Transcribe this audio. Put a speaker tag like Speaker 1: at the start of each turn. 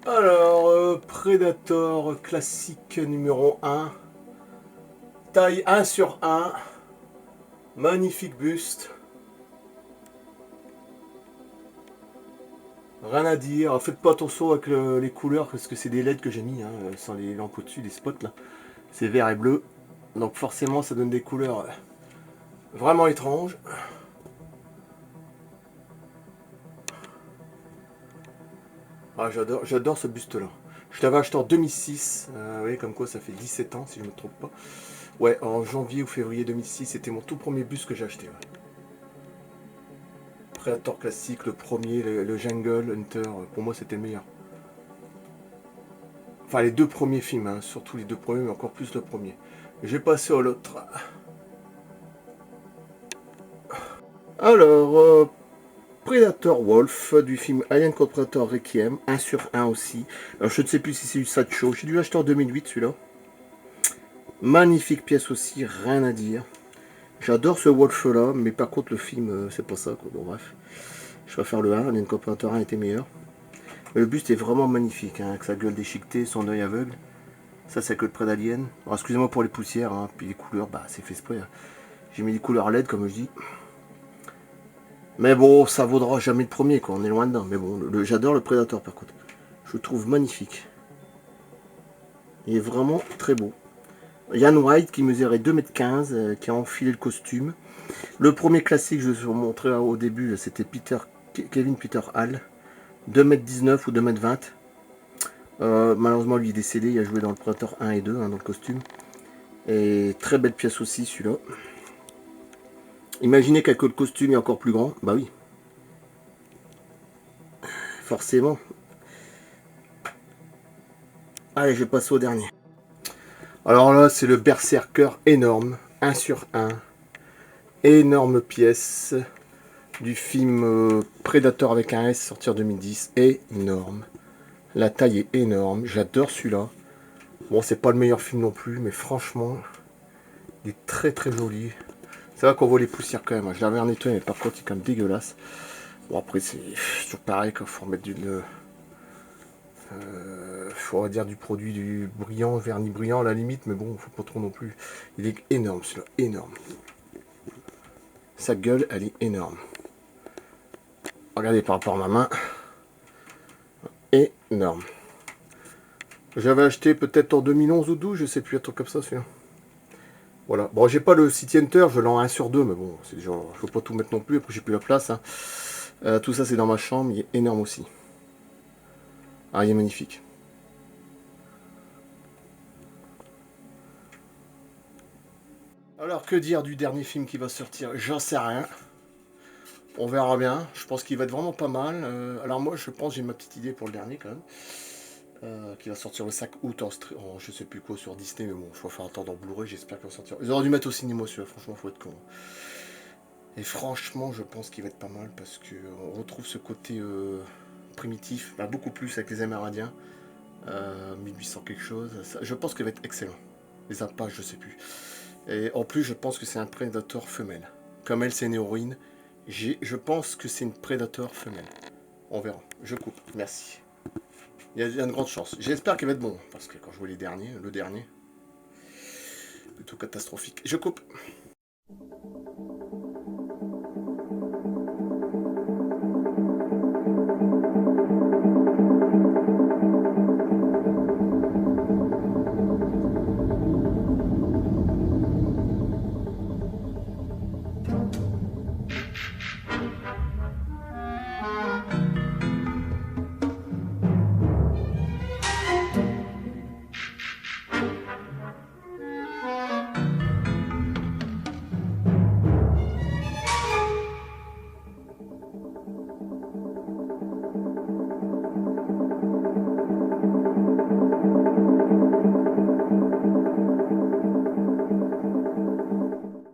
Speaker 1: Alors, Predator classique numéro 1. Taille 1/1. Magnifique buste. Rien à dire. Faites pas attention avec les couleurs parce que c'est des LED que j'ai mis, hein, sans les lampes au-dessus, les spots là. C'est vert et bleu. Donc forcément ça donne des couleurs vraiment étranges. Ah, j'adore ce buste là. Je l'avais acheté en 2006. Vous voyez comme quoi ça fait 17 ans si je ne me trompe pas. Ouais, en janvier ou février 2006, c'était mon tout premier buste que j'ai acheté. Ouais. Predator classique, le premier, le Jungle Hunter, pour moi c'était le meilleur. Enfin les deux premiers films, hein, surtout les deux premiers, mais encore plus le premier. J'ai passé à l'autre. Alors, Predator Wolf du film Alien contre Predator Requiem, 1/1 aussi. Alors, je ne sais plus si c'est du Sideshow. J'ai dû l'acheter en 2008 celui-là. Magnifique pièce aussi, rien à dire. J'adore ce Wolf là, mais par contre le film, c'est pas ça quoi. Bon bref. Je préfère le 1, Alien contre Predator 1 était meilleur. Mais le buste est vraiment magnifique, hein, avec sa gueule déchiquetée, son œil aveugle. Ça c'est que le près d'Alien. Alors excusez-moi pour les poussières, hein, puis les couleurs, bah c'est fait exprès. Hein. J'ai mis des couleurs LED comme je dis. Mais bon, ça vaudra jamais le premier, quoi. On est loin dedans. Mais bon, j'adore le Predator, par contre. Je le trouve magnifique. Il est vraiment très beau. Ian White, qui mesurait 2,15 m, qui a enfilé le costume. Le premier classique, je vous montrais au début, c'était Kevin Peter Hall. 2,19 m ou 2,20 m. Malheureusement, lui est décédé. Il a joué dans le Predator 1 et 2, hein, dans le costume. Et très belle pièce aussi, celui-là. Imaginez qu'avec le costume est encore plus grand. Bah oui. Forcément. Allez, je vais passer au dernier. Alors là, c'est le Berserker énorme, 1/1. Énorme pièce du film Predator avec un S, sorti en 2010. Énorme. La taille est énorme. J'adore celui-là. Bon, c'est pas le meilleur film non plus, mais franchement, il est très très joli. C'est vrai qu'on voit les poussières quand même. Je l'avais nettoyé, mais par contre, il est quand même dégueulasse. Bon, après, c'est toujours pareil qu'il faut remettre faut dire du produit du brillant, vernis brillant à la limite, mais bon, faut pas trop non plus. Il est énorme celui-là, énorme. Sa gueule, elle est énorme. Regardez par rapport à ma main. Énorme. J'avais acheté peut-être en 2011 ou 12, je sais plus, un truc comme ça celui-là. Voilà. Bon, j'ai pas le City Hunter, je l'ai en 1/2, mais bon, c'est genre, je peux pas tout mettre non plus, après j'ai plus la place. Hein. Tout ça c'est dans ma chambre, il est énorme aussi. Ah, il est magnifique. Alors que dire du dernier film qui va sortir? J'en sais rien. On verra bien. Je pense qu'il va être vraiment pas mal. Alors moi, je pense j'ai ma petite idée pour le dernier quand même. Qui va sortir le 5 août en je sais plus quoi sur Disney, mais bon, il faut faire attendre en Blu-ray, j'espère qu'il va sortir. Ils auraient dû mettre au cinéma celui-là, franchement, faut être con. Et franchement, je pense qu'il va être pas mal parce qu'on retrouve ce côté primitif, bah, beaucoup plus avec les Amérindiens. 1800 quelque chose. Je pense qu'il va être excellent. Les Apaches, je sais plus. Et en plus, je pense que c'est un prédateur femelle. Comme elle, c'est une héroïne. Je pense que c'est une prédateur femelle. On verra. Je coupe. Merci. Il y a une grande chance. J'espère qu'il va être bon. Parce que quand je vois les derniers, le dernier, plutôt catastrophique. Je coupe.